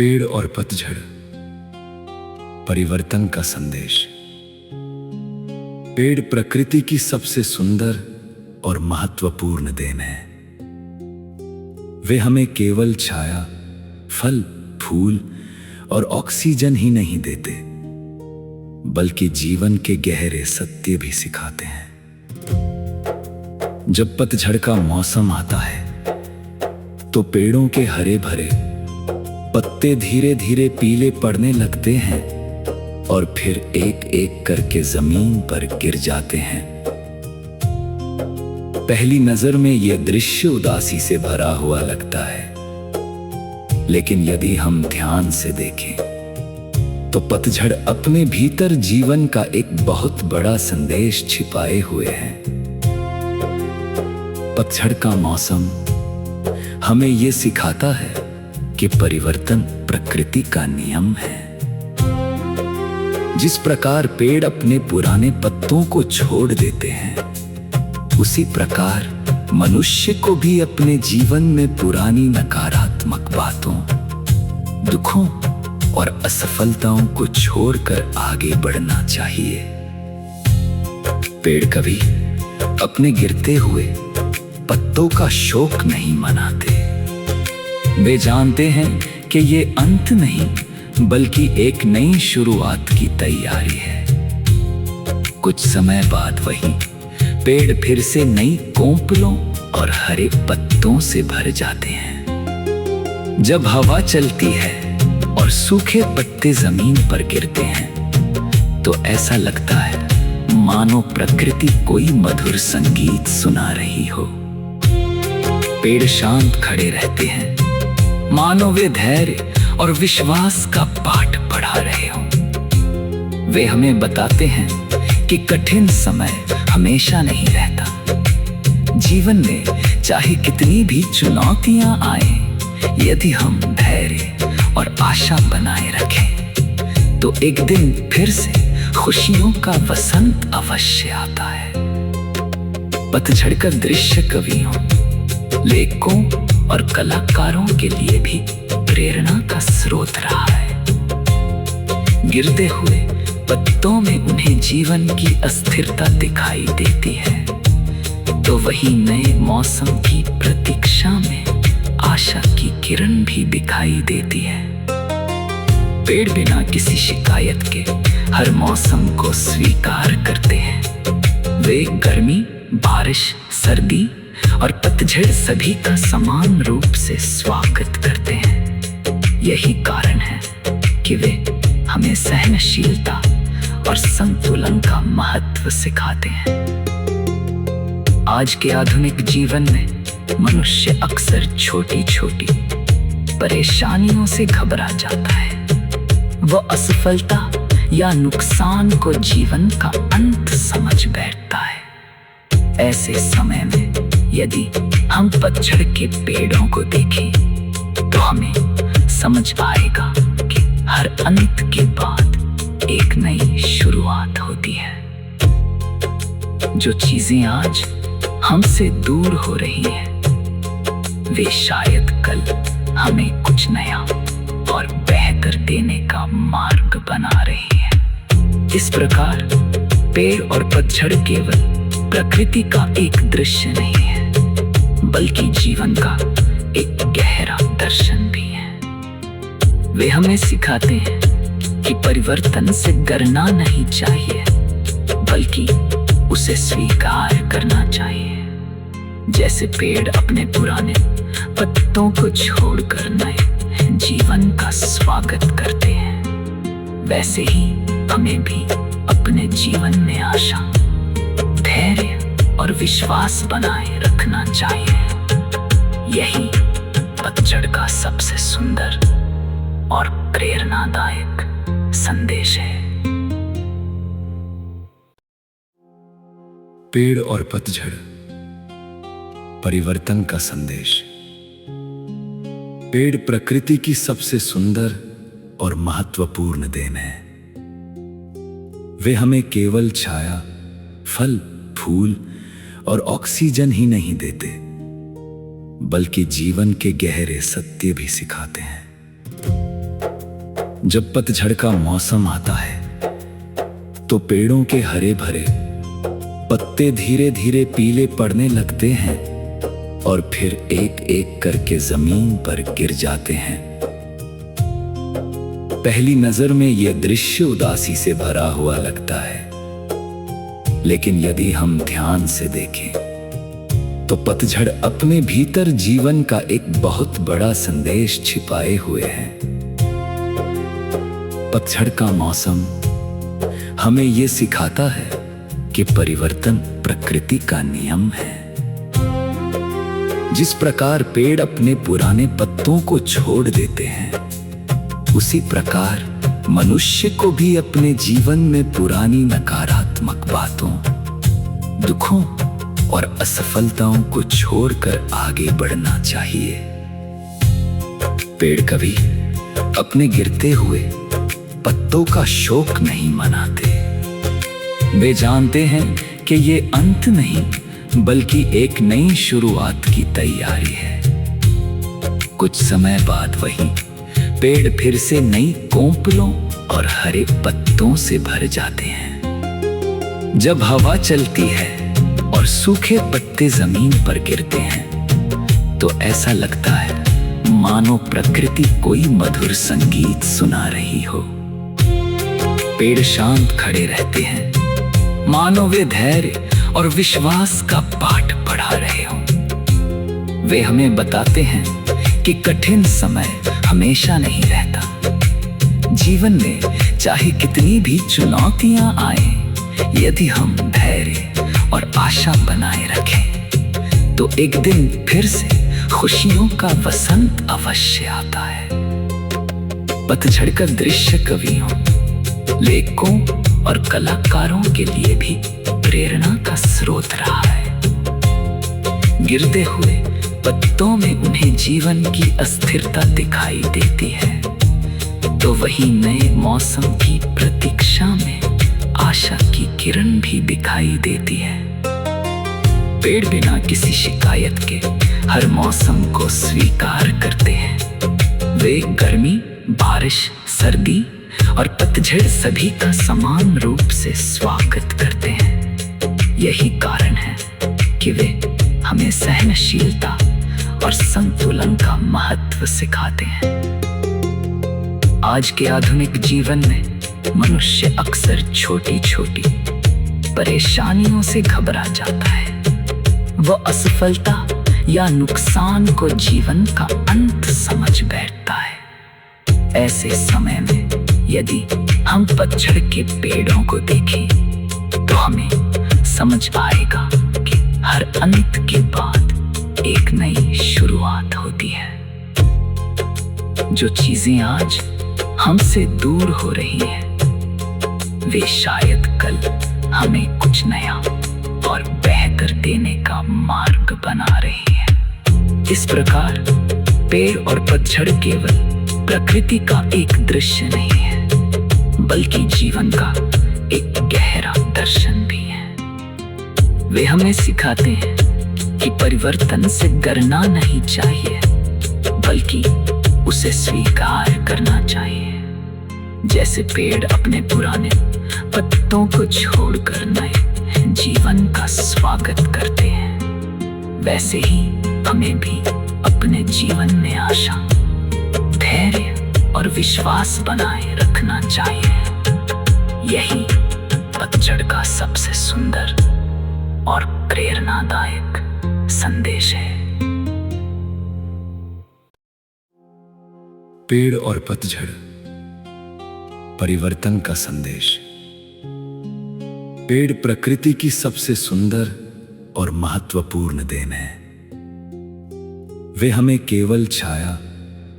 पेड़ और पतझड़, परिवर्तन का संदेश। पेड़ प्रकृति की सबसे सुंदर और महत्वपूर्ण देन है। वे हमें केवल छाया, फल, फूल और ऑक्सीजन ही नहीं देते, बल्कि जीवन के गहरे सत्य भी सिखाते हैं। जब पतझड़ का मौसम आता है तो पेड़ों के हरे भरे पत्ते धीरे धीरे पीले पड़ने लगते हैं और फिर एक एक करके जमीन पर गिर जाते हैं। पहली नजर में यह दृश्य उदासी से भरा हुआ लगता है, लेकिन यदि हम ध्यान से देखें तो पतझड़ अपने भीतर जीवन का एक बहुत बड़ा संदेश छिपाए हुए हैं। पतझड़ का मौसम हमें यह सिखाता है कि परिवर्तन प्रकृति का नियम है। जिस प्रकार पेड़ अपने पुराने पत्तों को छोड़ देते हैं, उसी प्रकार मनुष्य को भी अपने जीवन में पुरानी नकारात्मक बातों, दुखों और असफलताओं को छोड़कर आगे बढ़ना चाहिए। पेड़ कभी अपने गिरते हुए पत्तों का शोक नहीं मनाते। वे जानते हैं कि ये अंत नहीं, बल्कि एक नई शुरुआत की तैयारी है। कुछ समय बाद वही पेड़ फिर से नई कोंपलों और हरे पत्तों से भर जाते हैं। जब हवा चलती है और सूखे पत्ते जमीन पर गिरते हैं तो ऐसा लगता है मानो प्रकृति कोई मधुर संगीत सुना रही हो। पेड़ शांत खड़े रहते हैं, मानो वे धैर्य और विश्वास का पाठ पढ़ा रहे हों। वे हमें बताते हैं कि कठिन समय हमेशा नहीं रहता। जीवन में चाहे कितनी भी चुनौतियां आए, यदि हम धैर्य और आशा बनाए रखें तो एक दिन फिर से खुशियों का वसंत अवश्य आता है। पतझड़ का दृश्य कवियों, लेखकों और कलाकारों के लिए भी प्रेरणा का स्रोत रहा है। गिरते हुए पत्तों में उन्हें जीवन की अस्थिरता दिखाई देती है, तो वही नए मौसम की प्रतीक्षा में आशा की किरण भी दिखाई देती है। पेड़ बिना किसी शिकायत के हर मौसम को स्वीकार करते हैं। वे गर्मी, बारिश, सर्दी और पतझड़ सभी का समान रूप से स्वागत करते हैं। यही कारण है कि वे हमें सहनशीलता और संतुलन का महत्व सिखाते हैं। आज के आधुनिक जीवन में मनुष्य अक्सर छोटी छोटी परेशानियों से घबरा जाता है। वह असफलता या नुकसान को जीवन का अंत समझ बैठता है। ऐसे समय में यदि हम पतझड़ के पेड़ों को देखें तो हमें समझ आएगा कि हर अंत के बाद एक नई शुरुआत होती है। जो चीजें आज हमसे दूर हो रही हैं, वे शायद कल हमें कुछ नया और बेहतर देने का मार्ग बना रही हैं। इस प्रकार पेड़ और पतझड़ केवल प्रकृति का एक दृश्य नहीं है, बल्कि जीवन का एक गहरा दर्शन भी है। वे हमें सिखाते हैं कि परिवर्तन से डरना नहीं चाहिए, बल्कि उसे स्वीकार करना चाहिए। जैसे पेड़ अपने पुराने पत्तों को छोड़कर नए जीवन का स्वागत करते हैं, वैसे ही हमें भी अपने जीवन में आशा, धैर्य और विश्वास बनाए रखना चाहिए। यही पतझड़ का सबसे सुंदर और प्रेरणादायक संदेश है। पेड़ और पतझड़, परिवर्तन का संदेश। पेड़ प्रकृति की सबसे सुंदर और महत्वपूर्ण देन है। वे हमें केवल छाया, फल, फूल और ऑक्सीजन ही नहीं देते, बल्कि जीवन के गहरे सत्य भी सिखाते हैं। जब पतझड़ का मौसम आता है तो पेड़ों के हरे भरे पत्ते धीरे धीरे पीले पड़ने लगते हैं और फिर एक एक करके जमीन पर गिर जाते हैं। पहली नजर में यह दृश्य उदासी से भरा हुआ लगता है, लेकिन यदि हम ध्यान से देखें तो पतझड़ अपने भीतर जीवन का एक बहुत बड़ा संदेश छिपाए हुए है। पतझड़ का मौसम हमें यह सिखाता है कि परिवर्तन प्रकृति का नियम है। जिस प्रकार पेड़ अपने पुराने पत्तों को छोड़ देते हैं, उसी प्रकार मनुष्य को भी अपने जीवन में पुरानी नकारात्मक बातों, दुखों और असफलताओं को छोड़कर आगे बढ़ना चाहिए। पेड़ कभी अपने गिरते हुए पत्तों का शोक नहीं मनाते। वे जानते हैं कि ये अंत नहीं बल्कि एक नई शुरुआत की तैयारी है। कुछ समय बाद वही पेड़ फिर से नई कोंपलों और हरे पत्तों से भर जाते हैं। जब हवा चलती है और सूखे पत्ते जमीन पर गिरते हैं तो ऐसा लगता है मानो प्रकृति कोई मधुर संगीत सुना रही हो। पेड़ शांत खड़े रहते हैं, मानो वे धैर्य और विश्वास का पाठ पढ़ा रहे हों। वे हमें बताते हैं कि कठिन समय हमेशा नहीं रहता। जीवन में चाहे कितनी भी चुनौतियां आए, यदि हम धैर्य और आशा बनाए रखें तो एक दिन फिर से खुशियों का वसंत अवश्य आता है। पतझड़ का दृश्य कवियों, लेखकों और कलाकारों के लिए भी प्रेरणा का स्रोत रहा है। गिरते हुए पत्तों में उन्हें जीवन की अस्थिरता दिखाई देती है, तो वही नए मौसम की प्रतीक्षा में आशा की किरण भी दिखाई देती है। पेड़ बिना किसी शिकायत के हर मौसम को स्वीकार करते हैं। वे गर्मी, बारिश, सर्दी और पतझड़ सभी का समान रूप से स्वागत करते हैं। यही कारण है कि वे हमें सहनशीलता और संतुलन का महत्व सिखाते हैं। आज के आधुनिक जीवन में मनुष्य अक्सर छोटी छोटी परेशानियों से घबरा जाता है। वह असफलता या नुकसान को जीवन का अंत समझ बैठता है। ऐसे समय में यदि हम पतझड़ के पेड़ों को देखें तो हमें समझ आएगा कि हर अंत के बाद एक नई शुरुआत होती है। जो चीजें आज हमसे दूर हो रही हैं, वे शायद कल हमें कुछ नया और बेहतर देने का मार्ग बना रही हैं। इस प्रकार पेड़ और पतझड़ केवल प्रकृति का एक दृश्य नहीं है, बल्कि जीवन का एक गहरा दर्शन भी है। वे हमें सिखाते हैं कि परिवर्तन से डरना नहीं चाहिए, बल्कि उसे स्वीकार करना चाहिए। जैसे पेड़ अपने पुराने पत्तों को छोड़कर नए जीवन का स्वागत करते हैं, वैसे ही हमें भी अपने जीवन में आशा, धैर्य और विश्वास बनाए रखना चाहिए। यही पतझड़ का सबसे सुंदर और प्रेरणादायक संदेश है। पेड़ और पतझड़, परिवर्तन का संदेश। पेड़ प्रकृति की सबसे सुंदर और महत्वपूर्ण देन है। वे हमें केवल छाया,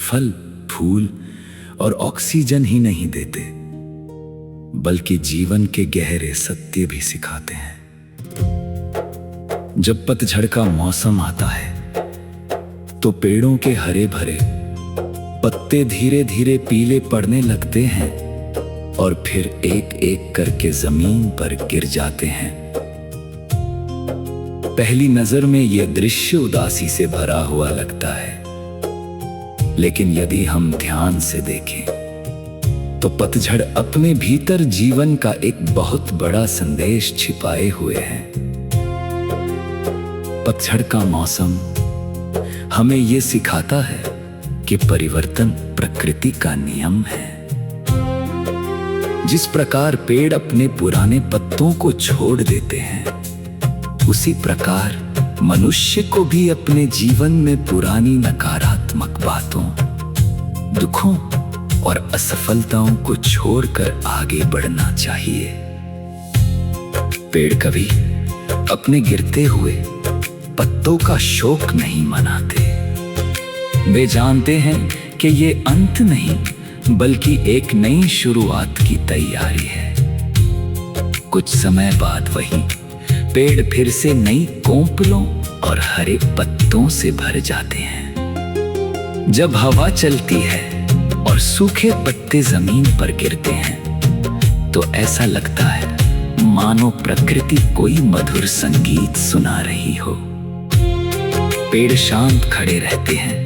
फल, फूल और ऑक्सीजन ही नहीं देते, बल्कि जीवन के गहरे सत्य भी सिखाते हैं। जब पतझड़ का मौसम आता है तो पेड़ों के हरे भरे पत्ते धीरे धीरे पीले पड़ने लगते हैं और फिर एक एक करके जमीन पर गिर जाते हैं। पहली नजर में यह दृश्य उदासी से भरा हुआ लगता है, लेकिन यदि हम ध्यान से देखें तो पतझड़ अपने भीतर जीवन का एक बहुत बड़ा संदेश छिपाए हुए है। पतझड़ का मौसम हमें ये सिखाता है कि परिवर्तन प्रकृति का नियम है। जिस प्रकार पेड़ अपने पुराने पत्तों को छोड़ देते हैं, उसी प्रकार मनुष्य को भी अपने जीवन में पुरानी नकारात्मक बातों, दुखों और असफलताओं को छोड़कर आगे बढ़ना चाहिए। पेड़ कभी अपने गिरते हुए पत्तों का शोक नहीं मनाते। वे जानते हैं कि ये अंत नहीं बल्कि एक नई शुरुआत की तैयारी है। कुछ समय बाद वही पेड़ फिर से नई कोंपलों और हरे पत्तों से भर जाते हैं। जब हवा चलती है और सूखे पत्ते जमीन पर गिरते हैं तो ऐसा लगता है मानो प्रकृति कोई मधुर संगीत सुना रही हो। पेड़ शांत खड़े रहते हैं,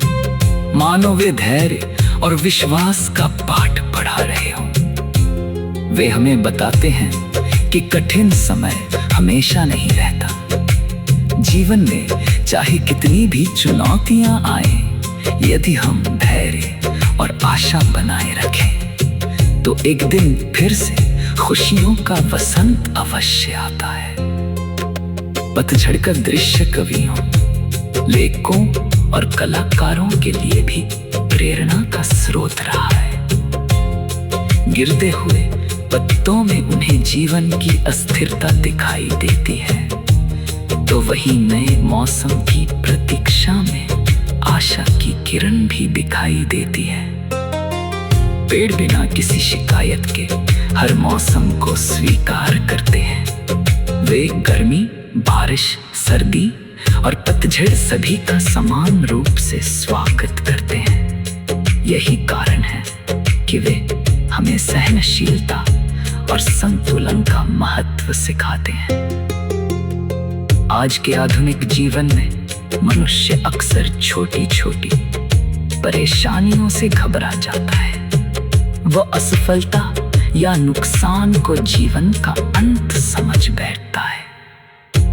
मानो वे धैर्य और विश्वास का पाठ पढ़ा रहे हो। वे हमें बताते हैं कि कठिन समय हमेशा नहीं रहता। जीवन में चाहे कितनी भी चुनौतियां आए, यदि हम धैर्य और आशा बनाए रखें तो एक दिन फिर से खुशियों का वसंत अवश्य आता है। पतझड़ का दृश्य कवियों, लेखकों और कलाकारों के लिए भी प्रेरणा का स्रोत रहा है। गिरते हुए पत्तों में उन्हें जीवन की अस्थिरता दिखाई देती है, तो वही नए मौसम की प्रतीक्षा में आशा की किरण भी दिखाई देती है। पेड़ बिना किसी शिकायत के हर मौसम को स्वीकार करते हैं। वे गर्मी, बारिश, सर्दी और पतझड़ सभी का समान रूप से स्वागत करते हैं। यही कारण है कि वे हमें सहनशीलता और संतुलन का महत्व सिखाते हैं। आज के आधुनिक जीवन में मनुष्य अक्सर छोटी छोटी परेशानियों से घबरा जाता है। वह असफलता या नुकसान को जीवन का अंत समझ बैठता है।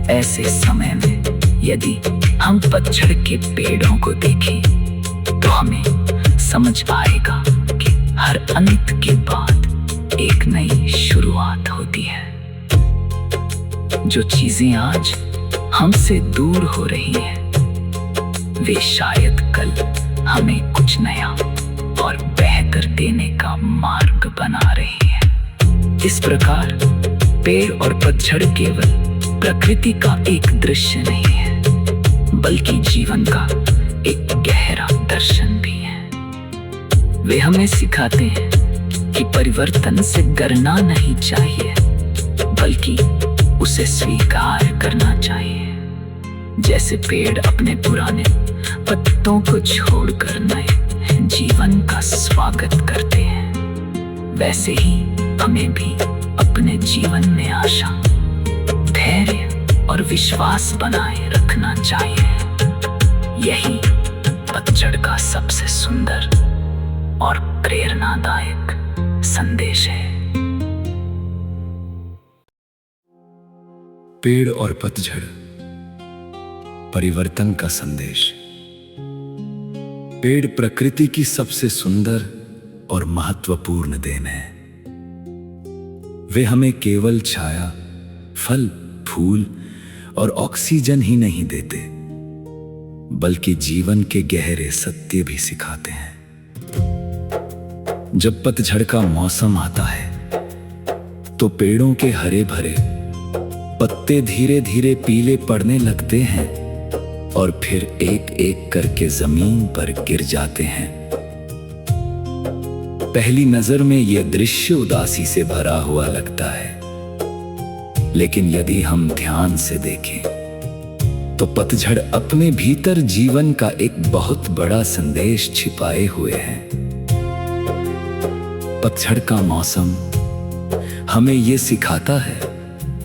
ऐसे समय में यदि हम पतझड़ के पेड़ों को देखें तो हमें समझ आएगा कि हर अंत के बाद एक नई शुरुआत होती है। जो चीजें आज हमसे दूर हो रही हैं, वे शायद कल हमें कुछ नया और बेहतर देने का मार्ग बना रही हैं। इस प्रकार पेड़ और पतझड़ केवल प्रकृति का एक दृश्य नहीं है, बल्कि जीवन का एक गहरा दर्शन भी है। वे हमें सिखाते हैं कि परिवर्तन से डरना नहीं चाहिए, बल्कि उसे स्वीकार करना चाहिए। जैसे पेड़ अपने पुराने पत्तों को छोड़कर नए जीवन का स्वागत करते हैं, वैसे ही हमें भी अपने जीवन में आशा, धैर्य और विश्वास बनाए रखना चाहिए। यही पतझड़ का सबसे सुंदर और प्रेरणादायक संदेश है। पेड़ और पतझड़, परिवर्तन का संदेश। पेड़ प्रकृति की सबसे सुंदर और महत्वपूर्ण देन है। वे हमें केवल छाया, फल, फूल और ऑक्सीजन ही नहीं देते, बल्कि जीवन के गहरे सत्य भी सिखाते हैं। जब पतझड़ का मौसम आता है तो पेड़ों के हरे भरे पत्ते धीरे धीरे पीले पड़ने लगते हैं और फिर एक एक करके जमीन पर गिर जाते हैं। पहली नजर में यह दृश्य उदासी से भरा हुआ लगता है, लेकिन यदि हम ध्यान से देखें तो पतझड़ अपने भीतर जीवन का एक बहुत बड़ा संदेश छिपाए हुए है। पतझड़ का मौसम हमें यह सिखाता है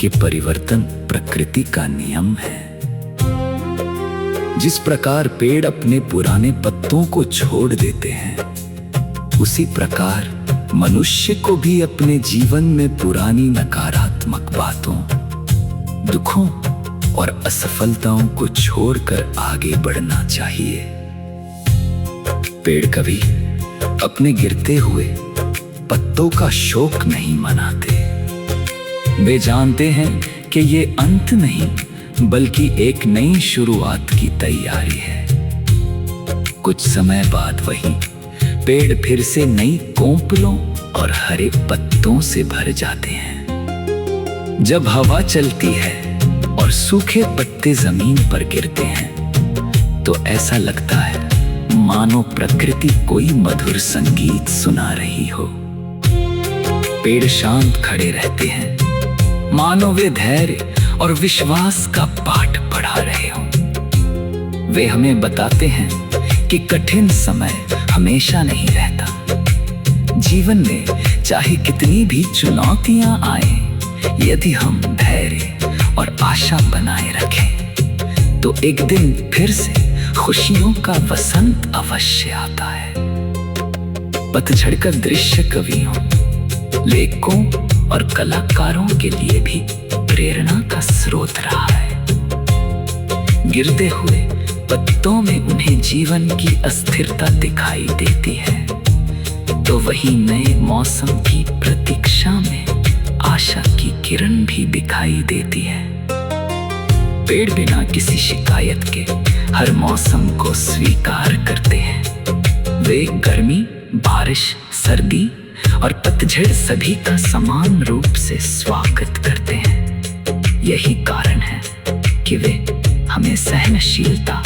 कि परिवर्तन प्रकृति का नियम है। जिस प्रकार पेड़ अपने पुराने पत्तों को छोड़ देते हैं, उसी प्रकार मनुष्य को भी अपने जीवन में पुरानी नकारात्मक बातों, दुखों और असफलताओं को छोड़कर आगे बढ़ना चाहिए। पेड़ कभी अपने गिरते हुए पत्तों का शोक नहीं मनाते। वे जानते हैं कि ये अंत नहीं बल्कि एक नई शुरुआत की तैयारी है। कुछ समय बाद वही पेड़ फिर से नई कोंपलों और हरे पत्तों से भर जाते हैं। जब हवा चलती है और सूखे पत्ते जमीन पर गिरते हैं तो ऐसा लगता है मानो प्रकृति कोई मधुर संगीत सुना रही हो। पेड़ शांत खड़े रहते हैं, मानो वे धैर्य और विश्वास का पाठ पढ़ा रहे हों। वे हमें बताते हैं कि कठिन समय हमेशा नहीं रहता। जीवन में चाहे कितनी भी चुनौतियां आए, यदि हम धैर्य और आशा बनाए रखें तो एक दिन फिर से खुशियों का वसंत अवश्य आता है। पतझड़ का दृश्य कवियों, लेखकों और कलाकारों के लिए भी प्रेरणा का स्रोत रहा है। गिरते हुए पत्तों में उन्हें जीवन की अस्थिरता दिखाई देती है तो वही नए मौसम की प्रतीक्षा में आशा की किरण भी दिखाई देती है। पेड़ बिना किसी शिकायत के हर मौसम को स्वीकार करते हैं। वे गर्मी, बारिश, सर्दी और पतझड़ सभी का समान रूप से स्वागत करते हैं। यही कारण है कि वे हमें सहनशीलता